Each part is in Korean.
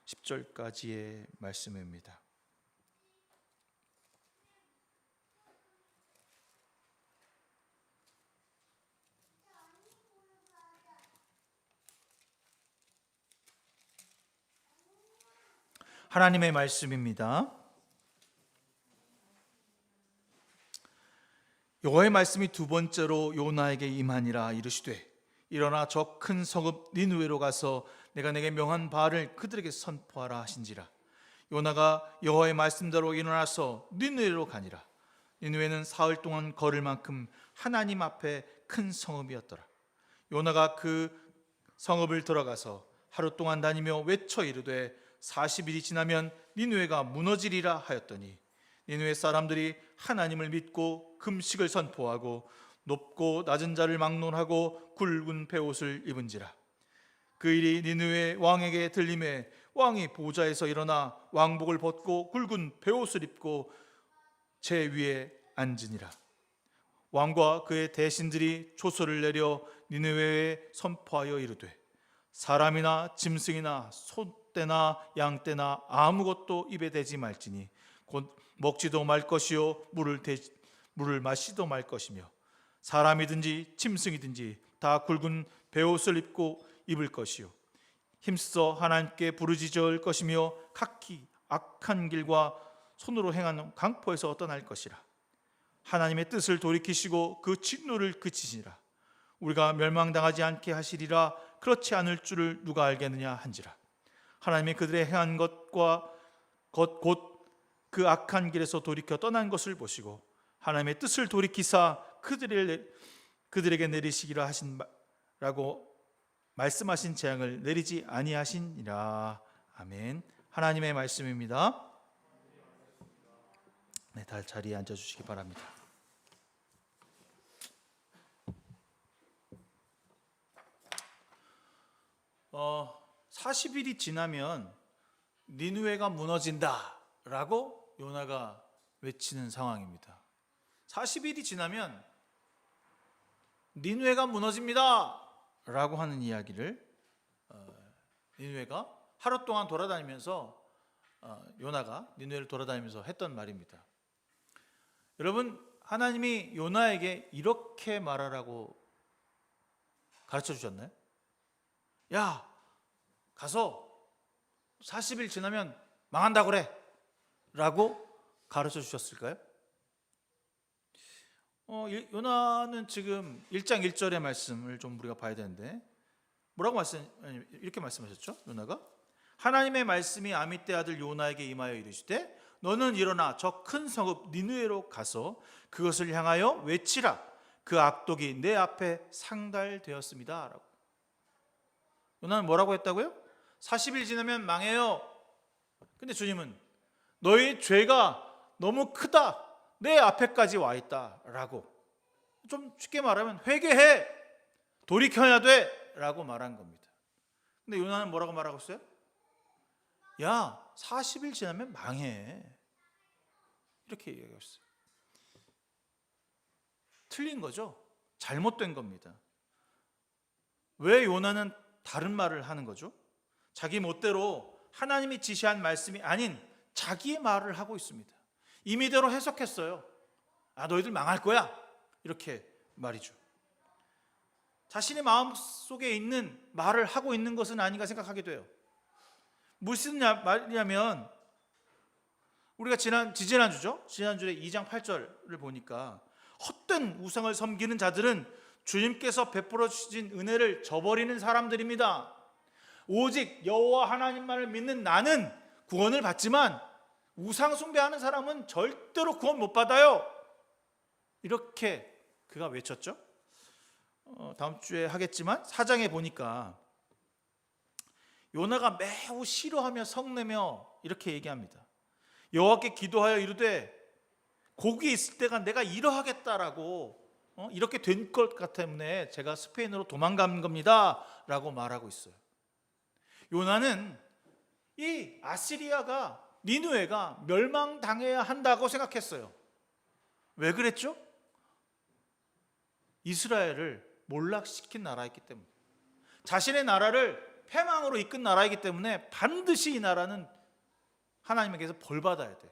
10절까지의 말씀입니다. 하나님의 말씀입니다. 여호와의 말씀이 두 번째로 요나에게 임하니라. 이르시되 일어나 저 큰 성읍 니느웨로 가서 내가 내게 명한 바를 그들에게 선포하라 하신지라. 요나가 여호와의 말씀대로 일어나서 니느웨로 가니라. 니느웨는 사흘 동안 걸을 만큼 하나님 앞에 큰 성읍이었더라. 요나가 그 성읍을 들어가서 하루 동안 다니며 외쳐 이르되 40일이 지나면 니느웨가 무너지리라 하였더니 니느웨 사람들이 하나님을 믿고 금식을 선포하고 높고 낮은 자를 막론하고 굵은 베옷을 입은지라. 그 일이 니느웨 왕에게 들림에 왕이 보좌에서 일어나 왕복을 벗고 굵은 베옷을 입고 제 위에 앉으니라. 왕과 그의 대신들이 조서를 내려 니느웨에 선포하여 이르되 사람이나 짐승이나 소떼나 양떼나 아무것도 입에 대지 말지니 곧 먹지도 말 것이요 물을 마시도 말 것이며 사람이든지 짐승이든지 다 굵은 베옷을 입고 입을 것이요 힘써 하나님께 부르짖을 것이며 각기 악한 길과 손으로 행하는 강포에서 떠날 것이라. 하나님의 뜻을 돌이키시고 그 진노를 그치시니라. 우리가 멸망당하지 않게 하시리라. 그렇지 않을 줄을 누가 알겠느냐 한지라. 하나님이 그들의 행한 것과 곧 그 악한 길에서 돌이켜 떠난 것을 보시고 하나님의 뜻을 돌이키사 그들에게 내리시기라 하신라고 말씀하신 재앙을 내리지 아니하시니라. 아멘. 하나님의 말씀입니다. 네, 다 자리에 앉아 주시기 바랍니다. 어, 40일이 지나면 니느웨가 무너진다라고 요나가 외치는 상황입니다. 40일이 지나면 니느웨가 무너집니다 라고 하는 이야기를 니느웨가 하루 동안 돌아다니면서 요나가 니느웨를 돌아다니면서 했던 말입니다. 여러분, 하나님이 요나에게 이렇게 말하라고 가르쳐 주셨나요? 야, 가서 40일 지나면 망한다고 그래 라고 가르쳐 주셨을까요? 요나는 지금 1장 1절의 말씀을 좀 우리가 봐야 되는데 이렇게 말씀하셨죠? 요나가 하나님의 말씀이 아미떼 아들 요나에게 임하여 이르시되 너는 일어나 저 큰 성읍 니느웨로 가서 그것을 향하여 외치라. 그 악독이 내 앞에 상달되었습니다 라고. 요나는 뭐라고 했다고요? 40일 지나면 망해요. 근데 주님은 너희 죄가 너무 크다, 내 앞에까지 와 있다 라고, 좀 쉽게 말하면 회개해, 돌이켜야 돼 라고 말한 겁니다. 근데 요나는 뭐라고 말하고 있어요? 야, 40일 지나면 망해, 이렇게 얘기하고 있어요. 틀린 거죠. 잘못된 겁니다. 왜 요나는 다른 말을 하는 거죠? 자기 멋대로 하나님이 지시한 말씀이 아닌 자기의 말을 하고 있습니다. 임의대로 해석했어요. 너희들 망할 거야, 이렇게 말이죠. 자신의 마음속에 있는 말을 하고 있는 것은 아닌가 생각하게 돼요. 무슨 말이냐면 우리가 지지난주에 2장 8절을 보니까 헛된 우상을 섬기는 자들은 주님께서 베풀어 주신 은혜를 저버리는 사람들입니다. 오직 여호와 하나님만을 믿는 나는 구원을 받지만 우상 숭배하는 사람은 절대로 구원 못 받아요, 이렇게 그가 외쳤죠. 다음 주에 하겠지만 4장에 보니까 요나가 매우 싫어하며 성내며 이렇게 얘기합니다. 여호와께 기도하여 이르되 거기 있을 때가 내가 이러하겠다라고 이렇게 된 것 때문에 제가 스페인으로 도망간 겁니다 라고 말하고 있어요. 요나는 이 아시리아가, 니느웨가 멸망당해야 한다고 생각했어요. 왜 그랬죠? 이스라엘을 몰락시킨 나라였기 때문에, 자신의 나라를 패망으로 이끈 나라이기 때문에 반드시 이 나라는 하나님에게서 벌받아야 돼.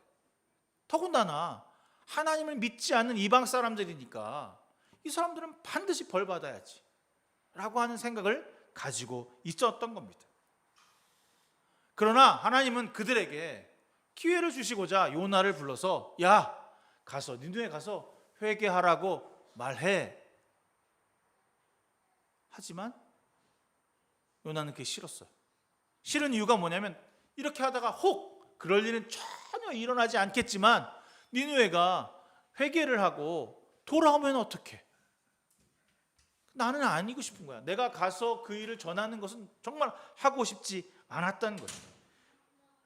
더군다나 하나님을 믿지 않는 이방 사람들이니까 이 사람들은 반드시 벌받아야지 라고 하는 생각을 가지고 있었던 겁니다. 그러나 하나님은 그들에게 기회를 주시고자 요나를 불러서 야, 가서 니느웨 가서 회개하라고 말해. 하지만 요나는 그게 싫었어요. 싫은 이유가 뭐냐면 이렇게 하다가 혹 그럴 일은 전혀 일어나지 않겠지만 니느웨가 회개를 하고 돌아오면 어떡해? 나는 아니고 싶은 거야. 내가 가서 그 일을 전하는 것은 정말 하고 싶지 않았다는 거죠.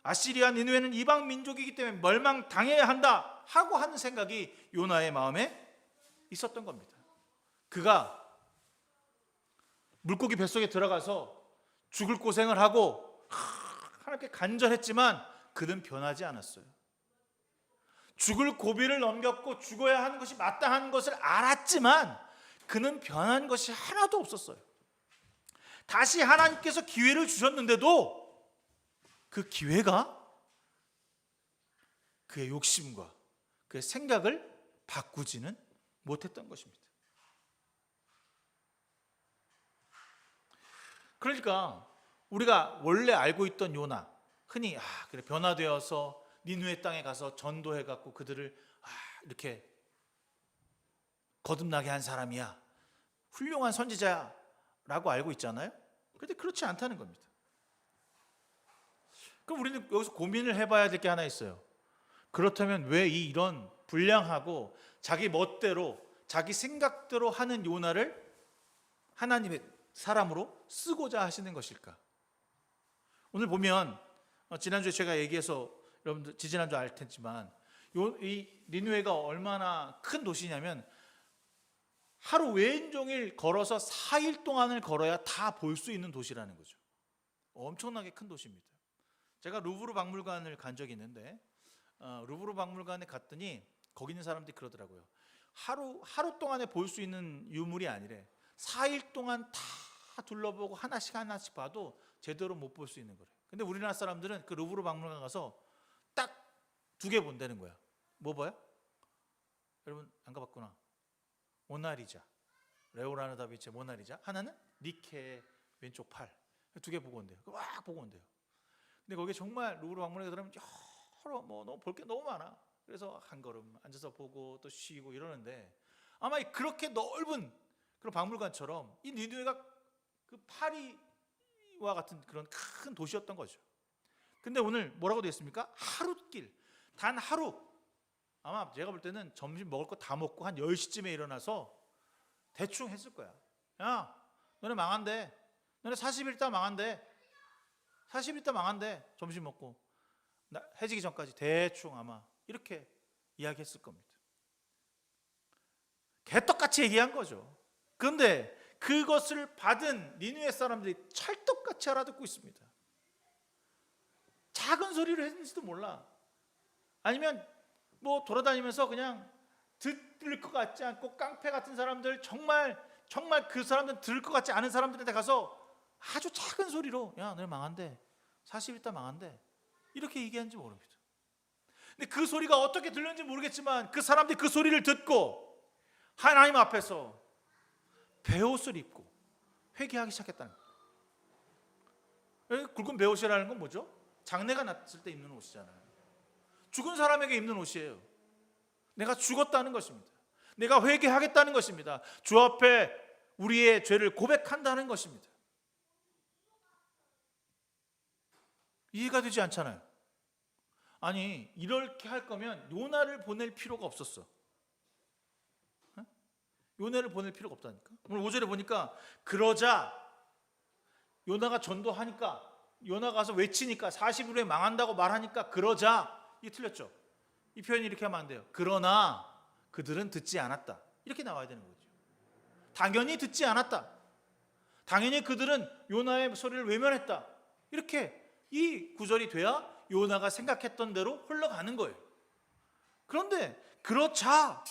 아시리아 니느웨는 이방 민족이기 때문에 멸망당해야 한다 하고 하는 생각이 요나의 마음에 있었던 겁니다. 그가 물고기 뱃속에 들어가서 죽을 고생을 하고 하나님께 간절했지만 그는 변하지 않았어요. 죽을 고비를 넘겼고 죽어야 하는 것이 마땅한 것을 알았지만 그는 변한 것이 하나도 없었어요. 다시 하나님께서 기회를 주셨는데도 그 기회가 그의 욕심과 그의 생각을 바꾸지는 못했던 것입니다. 그러니까 우리가 원래 알고 있던 요나, 흔히 그래 변화되어서 니느웨 땅에 가서 전도해 갖고 그들을 이렇게 거듭나게 한 사람이야, 훌륭한 선지자라고 알고 있잖아요. 그런데 그렇지 않다는 겁니다. 그럼 우리는 여기서 고민을 해봐야 될 게 하나 있어요. 그렇다면 왜 이런 불량하고 자기 멋대로 자기 생각대로 하는 요나를 하나님의 사람으로 쓰고자 하시는 것일까? 오늘 보면 지난주에 제가 얘기해서 여러분들 지난주 알 테지만 이 니느웨가 얼마나 큰 도시냐면 하루 왼종일 걸어서 4일 동안을 걸어야 다 볼 수 있는 도시라는 거죠. 엄청나게 큰 도시입니다. 제가 루브르 박물관을 간 적이 있는데 루브르 박물관에 갔더니 거기 있는 사람들이 그러더라고요. 하루 동안에 볼 수 있는 유물이 아니래. 4일 동안 다 둘러보고 하나씩 봐도 제대로 못 볼 수 있는 거래. 근데 우리나라 사람들은 그 루브르 박물관 가서 딱 2개 본다는 거야. 뭐 봐요? 여러분 안 가봤구나. 모나리자, 레오나르도 다빈치의 모나리자. 하나는 니케의 왼쪽 팔. 2개 보고 온대요. 막 보고 온대요. 근데 거기에 정말 루브르 박물관에 들어가면 여러 너무 볼 게 너무 많아. 그래서 한 걸음 앉아서 보고 또 쉬고 이러는데 아마 그렇게 넓은 그런 박물관처럼 이 니느웨가 그 파리와 같은 그런 큰 도시였던 거죠. 근데 오늘 뭐라고 되어 있습니까? 하룻길, 단 하루. 아마 제가 볼 때는 점심 먹을 거 다 먹고 한 10시쯤에 일어나서 대충 했을 거야. 야, 너네 망한대. 너네 40일 있다 망한대. 40일 있다 망한대. 점심 먹고 해지기 전까지 대충 아마 이렇게 이야기했을 겁니다. 개떡같이 얘기한 거죠. 그런데 그것을 받은 니느웨 사람들이 찰떡같이 알아듣고 있습니다. 작은 소리를 했는지도 몰라. 아니면 뭐 돌아다니면서 그냥 들을 것 같지 않고 깡패 같은 사람들, 정말 그 사람들은 들을 것 같지 않은 사람들한테 가서 아주 작은 소리로 야, 너네 망한대. 40일 있다 망한대. 이렇게 얘기하는지 모릅니다. 근데 그 소리가 어떻게 들렸는지 모르겠지만 그 사람들이 그 소리를 듣고 하나님 앞에서 베옷을 입고 회개하기 시작했다는 거예요. 굵은 베옷이라는 건 뭐죠? 장례가 났을 때 입는 옷이잖아요. 죽은 사람에게 입는 옷이에요. 내가 죽었다는 것입니다. 내가 회개하겠다는 것입니다. 주 앞에 우리의 죄를 고백한다는 것입니다. 이해가 되지 않잖아요. 아니 이렇게 할 거면 요나를 보낼 필요가 없었어. 요나를 보낼 필요가 없다니까. 오늘 5절에 보니까 그러자 요나가 전도하니까, 요나가 가서 외치니까 40일 후에 망한다고 말하니까 그러자, 이게 틀렸죠. 이 표현이 이렇게 하면 안 돼요. 그러나 그들은 듣지 않았다. 이렇게 나와야 되는 거죠. 당연히 듣지 않았다. 당연히 그들은 요나의 소리를 외면했다. 이렇게 이 구절이 돼야 요나가 생각했던 대로 흘러가는 거예요. 그런데 그렇자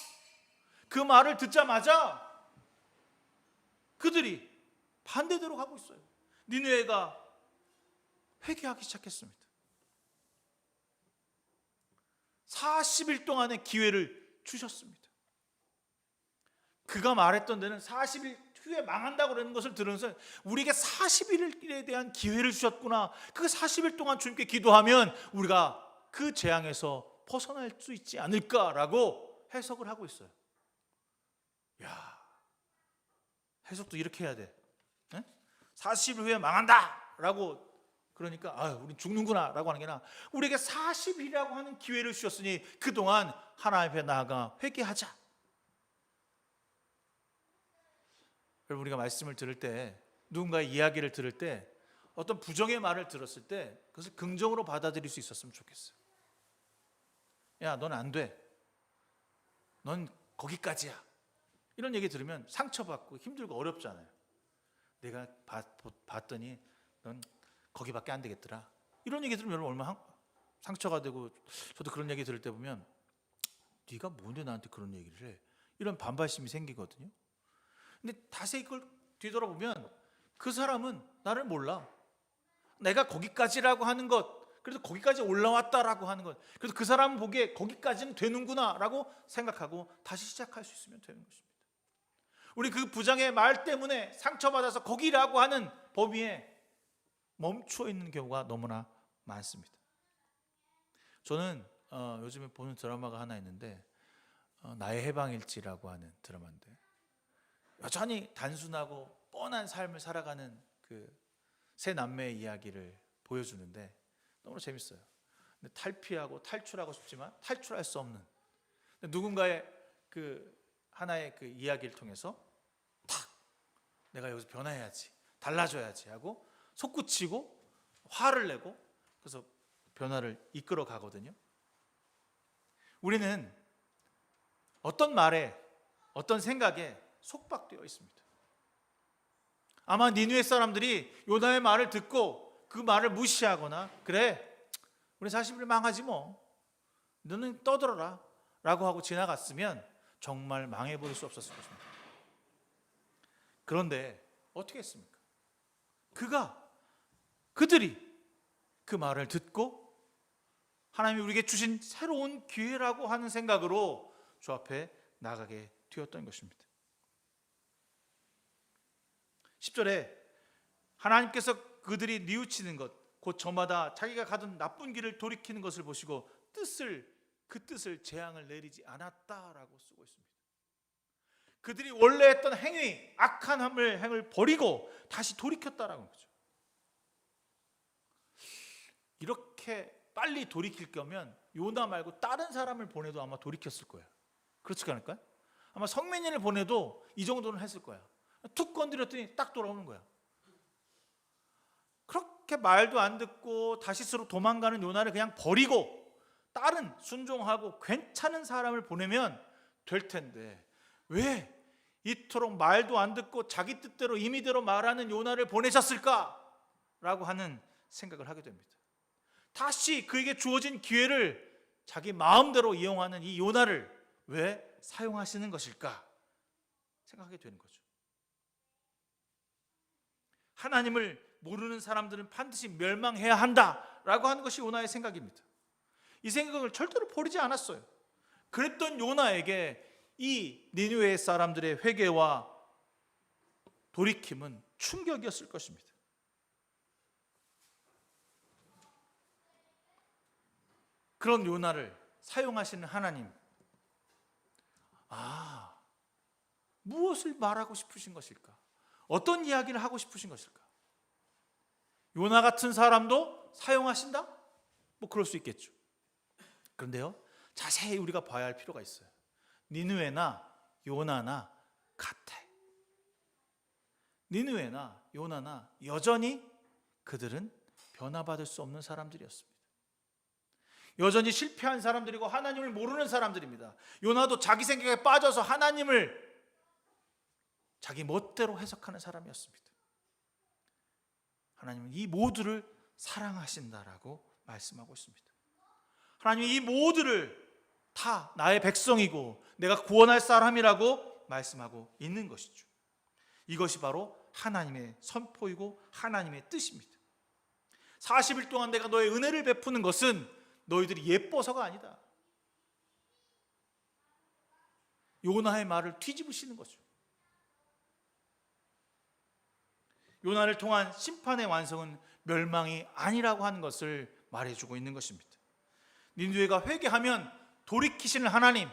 그 말을 듣자마자 그들이 반대대로 가고 있어요. 니느웨가 회개하기 시작했습니다. 40일 동안의 기회를 주셨습니다. 그가 말했던 데는 40일 후에 망한다고 그러는 것을 들으면서 우리에게 40일에 대한 기회를 주셨구나. 그 40일 동안 주님께 기도하면 우리가 그 재앙에서 벗어날 수 있지 않을까라고 해석을 하고 있어요. 야, 해석도 이렇게 해야 돼. 40일 후에 망한다라고 그러니까 우린 죽는구나 라고 하는 게 아니라 우리에게 40일이라고 하는 기회를 주셨으니 그동안 하나님 앞에 나아가 회개하자. 여러분, 우리가 말씀을 들을 때, 누군가의 이야기를 들을 때, 어떤 부정의 말을 들었을 때 그것을 긍정으로 받아들일 수 있었으면 좋겠어요. 야, 넌 안 돼. 넌 거기까지야. 이런 얘기 들으면 상처받고 힘들고 어렵잖아요. 내가 봤더니 넌 거기밖에 안 되겠더라. 이런 얘기 들으면 여러분 얼마나 상처가 되고, 저도 그런 얘기 들을 때 보면 네가 뭔데 나한테 그런 얘기를 해? 이런 반발심이 생기거든요. 근데 자세히 그걸 뒤돌아보면 그 사람은 나를 몰라. 내가 거기까지라고 하는 것, 그래도 거기까지 올라왔다라고 하는 것, 그래서 그 사람 보기에 거기까지는 되는구나 라고 생각하고 다시 시작할 수 있으면 되는 것입니다. 우리 그 부장의 말 때문에 상처받아서 거기라고 하는 범위에 멈추어 있는 경우가 너무나 많습니다. 저는 요즘에 보는 드라마가 하나 있는데 나의 해방일지라고 하는 드라마인데, 여전히 단순하고 뻔한 삶을 살아가는 그 세 남매의 이야기를 보여주는데 너무 재밌어요. 근데 탈피하고 탈출하고 싶지만 탈출할 수 없는, 누군가의 그 하나의 그 이야기를 통해서 탁 내가 여기서 변화해야지, 달라져야지 하고 솟구치고 화를 내고 그래서 변화를 이끌어 가거든요. 우리는 어떤 말에, 어떤 생각에 속박되어 있습니다. 아마 니느웨 사람들이 요나의 말을 듣고 그 말을 무시하거나, 그래 우리 40일 망하지 뭐, 너는 떠들어라 라고 하고 지나갔으면 정말 망해버릴 수 없었을 것입니다. 그런데 어떻게 했습니까? 그들이 그 말을 듣고 하나님이 우리에게 주신 새로운 기회라고 하는 생각으로 주 앞에 나가게 되었던 것입니다. 10절에 하나님께서 그들이 뉘우치는 것, 곧 저마다 자기가 가던 나쁜 길을 돌이키는 것을 보시고 그 뜻을 재앙을 내리지 않았다라고 쓰고 있습니다. 그들이 원래 했던 행위, 악한 행을 버리고 다시 돌이켰다라는 거죠. 이렇게 빨리 돌이킬 거면 요나 말고 다른 사람을 보내도 아마 돌이켰을 거예요. 그렇지 않을까요? 아마 성민이를 보내도 이 정도는 했을 거야. 툭 건드렸더니 딱 돌아오는 거야. 그렇게 말도 안 듣고 다시스로 도망가는 요나를 그냥 버리고 다른 순종하고 괜찮은 사람을 보내면 될 텐데 왜 이토록 말도 안 듣고 자기 뜻대로 임의대로 말하는 요나를 보내셨을까라고 하는 생각을 하게 됩니다. 다시 그에게 주어진 기회를 자기 마음대로 이용하는 이 요나를 왜 사용하시는 것일까 생각하게 되는 거죠. 하나님을 모르는 사람들은 반드시 멸망해야 한다라고 하는 것이 요나의 생각입니다. 이 생각을 절대로 버리지 않았어요. 그랬던 요나에게 이 니느웨 사람들의 회개와 돌이킴은 충격이었을 것입니다. 그런 요나를 사용하시는 하나님, 무엇을 말하고 싶으신 것일까? 어떤 이야기를 하고 싶으신 것일까? 요나 같은 사람도 사용하신다? 뭐 그럴 수 있겠죠. 그런데요, 자세히 우리가 봐야 할 필요가 있어요. 니느웨나 요나나 같아. 니느웨나 요나나 여전히 그들은 변화받을 수 없는 사람들이었습니다. 여전히 실패한 사람들이고 하나님을 모르는 사람들입니다. 요나도 자기 생각에 빠져서 하나님을 자기 멋대로 해석하는 사람이었습니다. 하나님은 이 모두를 사랑하신다라고 말씀하고 있습니다. 하나님이 이 모두를 다 나의 백성이고 내가 구원할 사람이라고 말씀하고 있는 것이죠. 이것이 바로 하나님의 선포이고 하나님의 뜻입니다. 40일 동안 내가 너의 은혜를 베푸는 것은 너희들이 예뻐서가 아니다. 요나의 말을 뒤집으시는 거죠. 요나를 통한 심판의 완성은 멸망이 아니라고 하는 것을 말해주고 있는 것입니다. 니느웨가 회개하면 돌이키시는 하나님,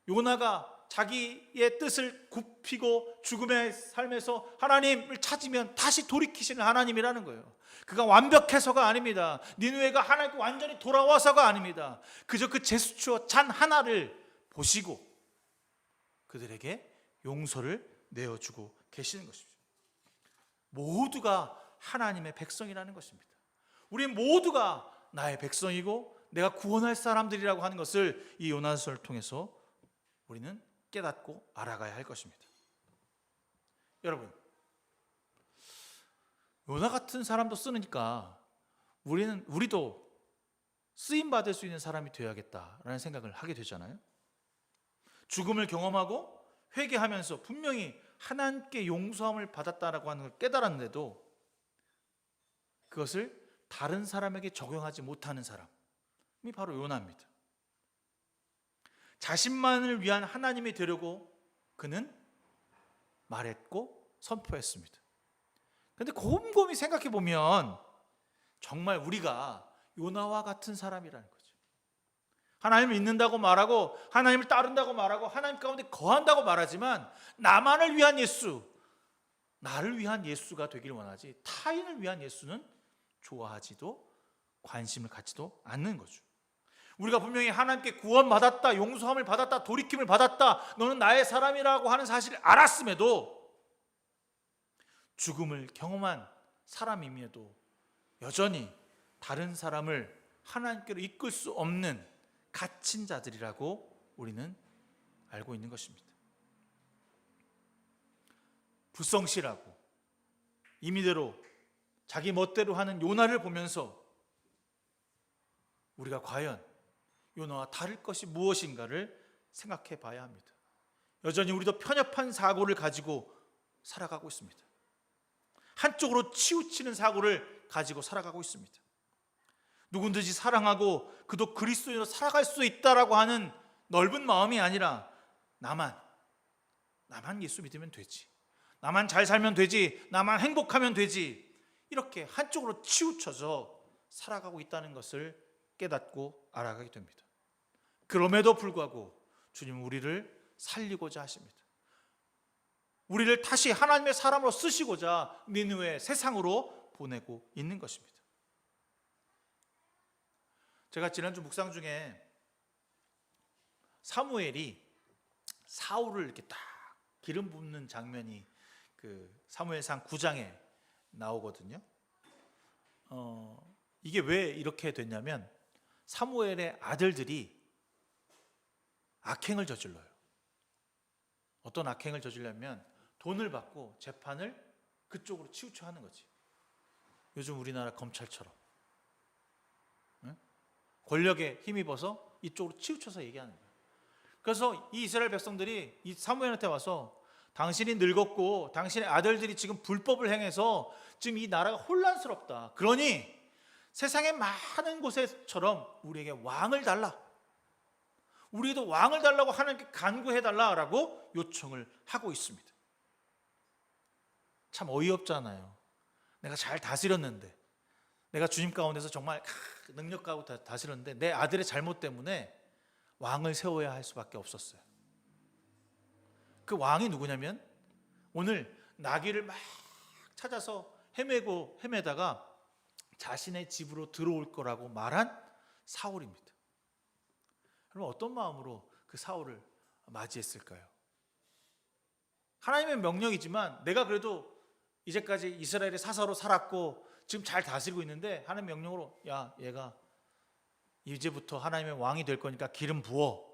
요나가 자기의 뜻을 굽히고 죽음의 삶에서 하나님을 찾으면 다시 돌이키시는 하나님이라는 거예요. 그가 완벽해서가 아닙니다. 니느웨가 하나님께 완전히 돌아와서가 아닙니다. 그저 그 제스처 잔 하나를 보시고 그들에게 용서를 내어주고 계시는 것입니다. 모두가 하나님의 백성이라는 것입니다. 우리 모두가 나의 백성이고 내가 구원할 사람들이라고 하는 것을 이 요나서를 통해서 우리는 깨닫고 알아가야 할 것입니다. 여러분, 요나 같은 사람도 쓰니까 우리도 쓰임 받을 수 있는 사람이 되어야겠다라는 생각을 하게 되잖아요. 죽음을 경험하고 회개하면서 분명히 하나님께 용서함을 받았다라고 하는 걸 깨달았는데도 그것을 다른 사람에게 적용하지 못하는 사람이 바로 요나입니다. 자신만을 위한 하나님이 되려고 그는 말했고 선포했습니다. 그런데 곰곰이 생각해 보면 정말 우리가 요나와 같은 사람이라는 거죠. 하나님을 믿는다고 말하고 하나님을 따른다고 말하고 하나님 가운데 거한다고 말하지만 나만을 위한 예수, 나를 위한 예수가 되길 원하지 타인을 위한 예수는 좋아하지도 관심을 갖지도 않는 거죠. 우리가 분명히 하나님께 구원받았다, 용서함을 받았다, 돌이킴을 받았다, 너는 나의 사람이라고 하는 사실을 알았음에도 죽음을 경험한 사람임에도 여전히 다른 사람을 하나님께로 이끌 수 없는 갇힌 자들이라고 우리는 알고 있는 것입니다. 불성실하고 임의대로 자기 멋대로 하는 요나를 보면서 우리가 과연 요나와 다를 것이 무엇인가를 생각해 봐야 합니다. 여전히 우리도 편협한 사고를 가지고 살아가고 있습니다. 한쪽으로 치우치는 사고를 가지고 살아가고 있습니다. 누군지 사랑하고 그도 그리스도인으로 살아갈 수 있다라고 하는 넓은 마음이 아니라 나만 예수 믿으면 되지, 나만 잘 살면 되지, 나만 행복하면 되지, 이렇게 한쪽으로 치우쳐서 살아가고 있다는 것을 깨닫고 알아가게 됩니다. 그럼에도 불구하고 주님은 우리를 살리고자 하십니다. 우리를 다시 하나님의 사람으로 쓰시고자 니느웨 세상으로 보내고 있는 것입니다. 제가 지난주 묵상 중에 사무엘이 사울을 이렇게 딱 기름 붓는 장면이 그 사무엘상 9장에 나오거든요. 이게 왜 이렇게 됐냐면 사무엘의 아들들이 악행을 저질러요. 어떤 악행을 저질려면 돈을 받고 재판을 그쪽으로 치우쳐 하는 거지. 요즘 우리나라 검찰처럼 권력에 힘입어서 이쪽으로 치우쳐서 얘기하는 거예요. 그래서 이 이스라엘 백성들이 이 사무엘한테 와서 당신이 늙었고 당신의 아들들이 지금 불법을 행해서 지금 이 나라가 혼란스럽다. 그러니 세상의 많은 곳에처럼 우리에게 왕을 달라. 우리도 왕을 달라고 하나님께 간구해달라고 요청을 하고 있습니다. 참 어이없잖아요. 내가 잘 다스렸는데, 내가 주님 가운데서 정말 능력 가지고 다스렸는데 내 아들의 잘못 때문에 왕을 세워야 할 수밖에 없었어요. 그 왕이 누구냐면 오늘 나귀를 막 찾아서 헤매다가 자신의 집으로 들어올 거라고 말한 사울입니다. 그럼 어떤 마음으로 그 사울을 맞이했을까요? 하나님의 명령이지만 내가 그래도 이제까지 이스라엘의 사사로 살았고 지금 잘 다스리고 있는데 하나님의 명령으로 야, 얘가 이제부터 하나님의 왕이 될 거니까 기름 부어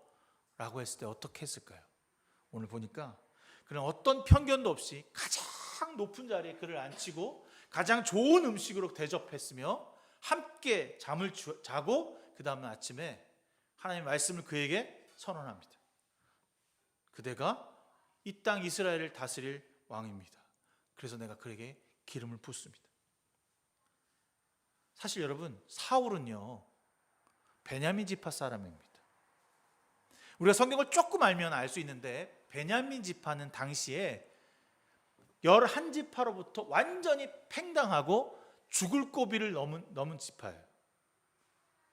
라고 했을 때 어떻게 했을까요? 오늘 보니까 그는 어떤 편견도 없이 가장 높은 자리에 그를 앉히고 가장 좋은 음식으로 대접했으며 함께 잠을 자고 그 다음날 아침에 하나님의 말씀을 그에게 선언합니다. 그대가 이 땅 이스라엘을 다스릴 왕입니다. 그래서 내가 그에게 기름을 붓습니다. 사실 여러분, 사울은요 베냐민 지파 사람입니다. 우리가 성경을 조금 알면 알 수 있는데, 베냐민 지파는 당시에 11지파로부터 완전히 팽당하고 죽을 고비를 넘은 지파예요.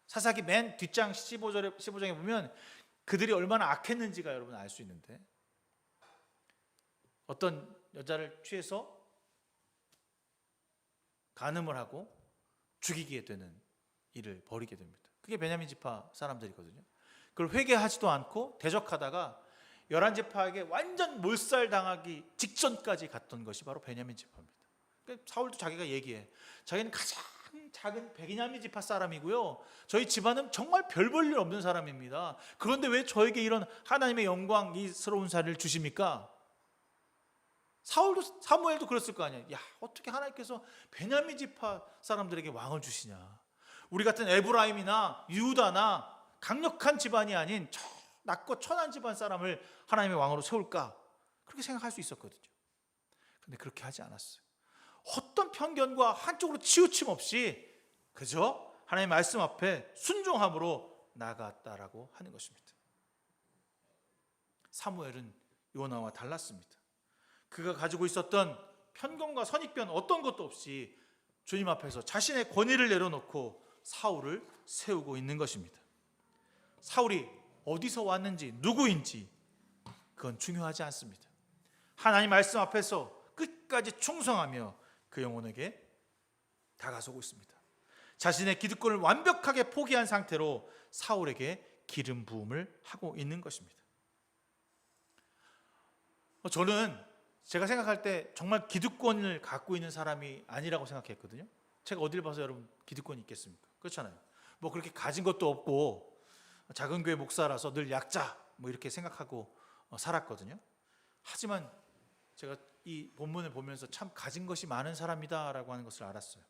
사사기 맨 뒷장 15장에 보면 그들이 얼마나 악했는지가 여러분 알 수 있는데, 어떤 여자를 취해서 간음을 하고 죽이게 되는 일을 벌이게 됩니다. 그게 베냐민 지파 사람들이거든요. 그걸 회개하지도 않고 대적하다가 11지파에게 완전 몰살당하기 직전까지 갔던 것이 바로 베냐민 지파입니다. 그러니까 사울도 자기가 얘기해. 자기는 가장 작은 베냐민 지파 사람이고요, 저희 집안은 정말 별 볼 일 없는 사람입니다. 그런데 왜 저에게 이런 하나님의 영광스러운 자리를 주십니까? 사무엘도 그랬을 거 아니에요. 야, 어떻게 하나님께서 베냐민 지파 사람들에게 왕을 주시냐? 우리 같은 에브라임이나 유다나 강력한 집안이 아닌 낮고 천한 집안 사람을 하나님의 왕으로 세울까? 그렇게 생각할 수 있었거든요. 근데 그렇게 하지 않았어요. 어떤 편견과 한쪽으로 치우침 없이 그저 하나님의 말씀 앞에 순종함으로 나아갔다라고 하는 것입니다. 사무엘은 요나와 달랐습니다. 그가 가지고 있었던 편견과 선입견 어떤 것도 없이 주님 앞에서 자신의 권위를 내려놓고 사울을 세우고 있는 것입니다. 사울이 어디서 왔는지 누구인지 그건 중요하지 않습니다. 하나님 말씀 앞에서 끝까지 충성하며 그 영혼에게 다가서고 있습니다. 자신의 기득권을 완벽하게 포기한 상태로 사울에게 기름 부음을 하고 있는 것입니다. 저는 제가 생각할 때 정말 기득권을 갖고 있는 사람이 아니라고 생각했거든요. 제가 어딜 봐서 여러분 기득권이 있겠습니까? 그렇잖아요. 뭐 그렇게 가진 것도 없고 작은 교회 목사라서 늘 약자 뭐 이렇게 생각하고 살았거든요. 하지만 제가 이 본문을 보면서 참 가진 것이 많은 사람이다라고 하는 것을 알았어요.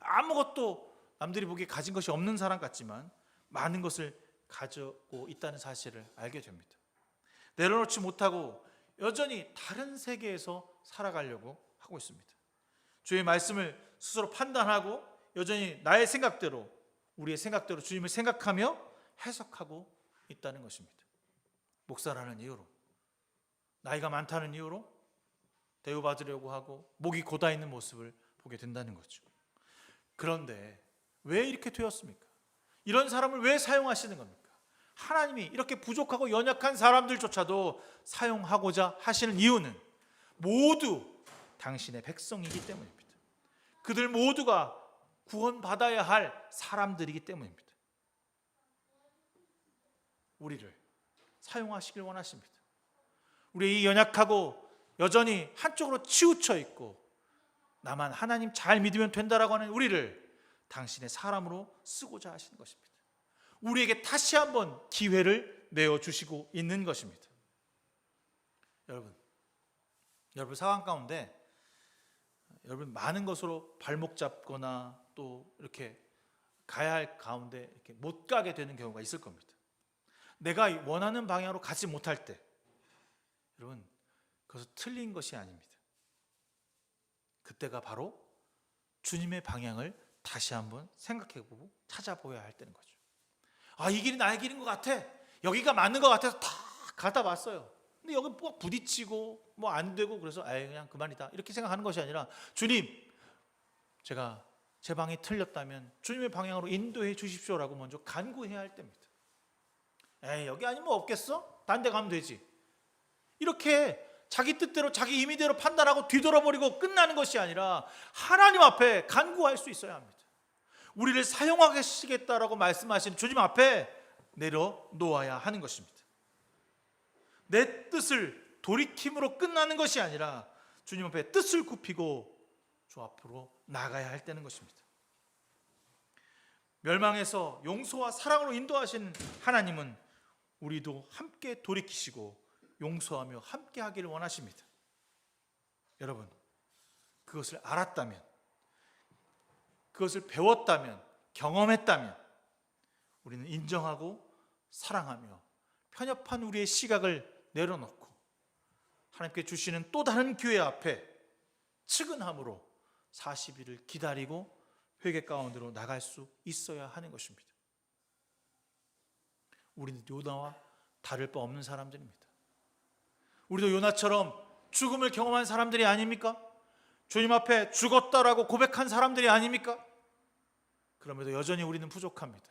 아무것도 남들이 보기에 가진 것이 없는 사람 같지만 많은 것을 가지고 있다는 사실을 알게 됩니다. 내려놓지 못하고 여전히 다른 세계에서 살아가려고 하고 있습니다. 주의 말씀을 스스로 판단하고 여전히 나의 생각대로, 우리의 생각대로 주님을 생각하며 해석하고 있다는 것입니다. 목사라는 이유로, 나이가 많다는 이유로 대우받으려고 하고 목이 고다 있는 모습을 보게 된다는 거죠. 그런데 왜 이렇게 되었습니까? 이런 사람을 왜 사용하시는 겁니까? 하나님이 이렇게 부족하고 연약한 사람들조차도 사용하고자 하시는 이유는 모두 당신의 백성이기 때문입니다. 그들 모두가 구원받아야 할 사람들이기 때문입니다. 우리를 사용하시길 원하십니다. 우리 이 연약하고 여전히 한쪽으로 치우쳐 있고 나만 하나님 잘 믿으면 된다라고 하는 우리를 당신의 사람으로 쓰고자 하시는 것입니다. 우리에게 다시 한번 기회를 내어주시고 있는 것입니다. 여러분 상황 가운데 여러분 많은 것으로 발목 잡거나 또 이렇게 가야 할 가운데 이렇게 못 가게 되는 경우가 있을 겁니다. 내가 원하는 방향으로 가지 못할 때 여러분 그것은 틀린 것이 아닙니다. 그때가 바로 주님의 방향을 다시 한번 생각해보고 찾아보아야 할 때는 거죠. 이 길이 나의 길인 것 같아, 여기가 맞는 것 같아서 다 가다 봤어요. 근데 여기 뭐 부딪히고 뭐 안 되고 그래서 그냥 그만이다 이렇게 생각하는 것이 아니라, 주님 제가 제 방이 틀렸다면 주님의 방향으로 인도해 주십시오라고 먼저 간구해야 할 때입니다. 여기 아니면 없겠어? 딴 데 가면 되지. 이렇게 자기 뜻대로 자기 임의대로 판단하고 뒤돌아버리고 끝나는 것이 아니라 하나님 앞에 간구할 수 있어야 합니다. 우리를 사용하시겠다라고 말씀하신 주님 앞에 내려놓아야 하는 것입니다. 내 뜻을 돌이킴으로 끝나는 것이 아니라 주님 앞에 뜻을 굽히고 주 앞으로 나가야 할 때는 것입니다. 멸망에서 용서와 사랑으로 인도하신 하나님은 우리도 함께 돌이키시고 용서하며 함께 하기를 원하십니다. 여러분, 그것을 알았다면, 그것을 배웠다면, 경험했다면 우리는 인정하고 사랑하며 편협한 우리의 시각을 내려놓고 하나님께 주시는 또 다른 기회 앞에 측은함으로 40일을 기다리고 회개 가운데로 나갈 수 있어야 하는 것입니다. 우리는 요나와 다를 바 없는 사람들입니다. 우리도 요나처럼 죽음을 경험한 사람들이 아닙니까? 주님 앞에 죽었다라고 고백한 사람들이 아닙니까? 그럼에도 여전히 우리는 부족합니다.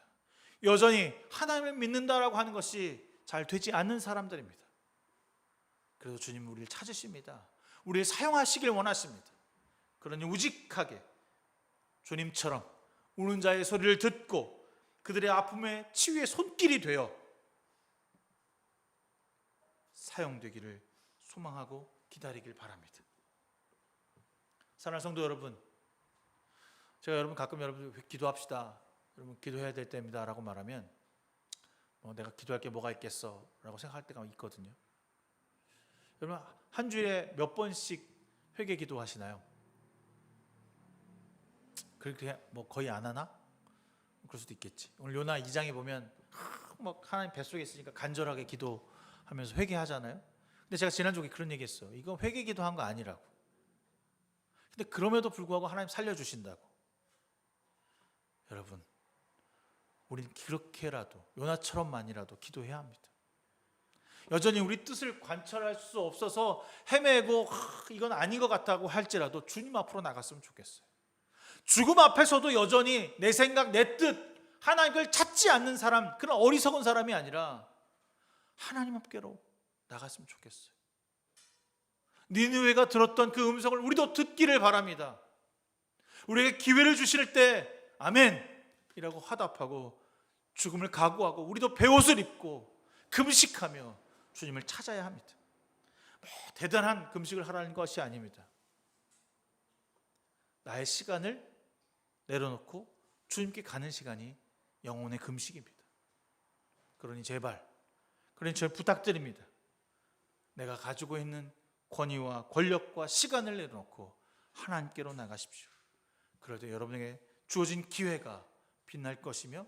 여전히 하나님을 믿는다라고 하는 것이 잘 되지 않는 사람들입니다. 그래서 주님은 우리를 찾으십니다. 우리를 사용하시길 원하십니다. 그러니 우직하게 주님처럼 우는 자의 소리를 듣고 그들의 아픔의 치유의 손길이 되어 사용되기를 소망하고 기다리길 바랍니다. 사랑하는 성도 여러분, 제가 가끔 여러분 기도합시다, 여러분 기도해야 될 때입니다 라고 말하면 내가 기도할 게 뭐가 있겠어 라고 생각할 때가 있거든요. 여러분 한 주일에 몇 번씩 회개 기도하시나요? 그렇게 거의 안 하나? 그럴 수도 있겠지. 오늘 요나 2장에 보면 하나님 뱃속에 있으니까 간절하게 기도하면서 회개하잖아요. 근데 제가 지난주에 그런 얘기 했어요. 이건 회개 기도한 거 아니라고. 근데 그럼에도 불구하고 하나님 살려주신다고. 여러분, 우리는 그렇게라도 요나처럼만이라도 기도해야 합니다. 여전히 우리 뜻을 관철할 수 없어서 헤매고 이건 아닌 것 같다고 할지라도 주님 앞으로 나갔으면 좋겠어요. 죽음 앞에서도 여전히 내 생각, 내 뜻, 하나님을 찾지 않는 사람, 그런 어리석은 사람이 아니라 하나님 앞께로 나갔으면 좋겠어요. 니느웨가 들었던 그 음성을 우리도 듣기를 바랍니다. 우리에게 기회를 주실 때 아멘 이라고 화답하고 죽음을 각오하고 우리도 베옷을 입고 금식하며 주님을 찾아야 합니다. 대단한 금식을 하라는 것이 아닙니다. 나의 시간을 내려놓고 주님께 가는 시간이 영혼의 금식입니다. 그러니 제발, 그러니 저 부탁드립니다. 내가 가지고 있는 권위와 권력과 시간을 내려놓고 하나님께로 나가십시오. 그럴 때 여러분에게 주어진 기회가 빛날 것이며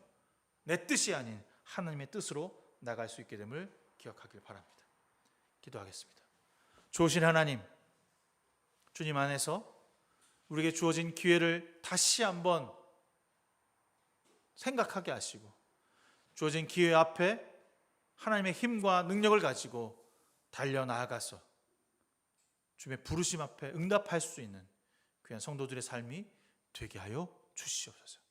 내 뜻이 아닌 하나님의 뜻으로 나갈 수 있게 됨을 기억하길 바랍니다. 기도하겠습니다. 좋으신 하나님, 주님 안에서 우리에게 주어진 기회를 다시 한번 생각하게 하시고 주어진 기회 앞에 하나님의 힘과 능력을 가지고 달려나아가서 주님의 부르심 앞에 응답할 수 있는 귀한 성도들의 삶이 되게 하여 주시옵소서.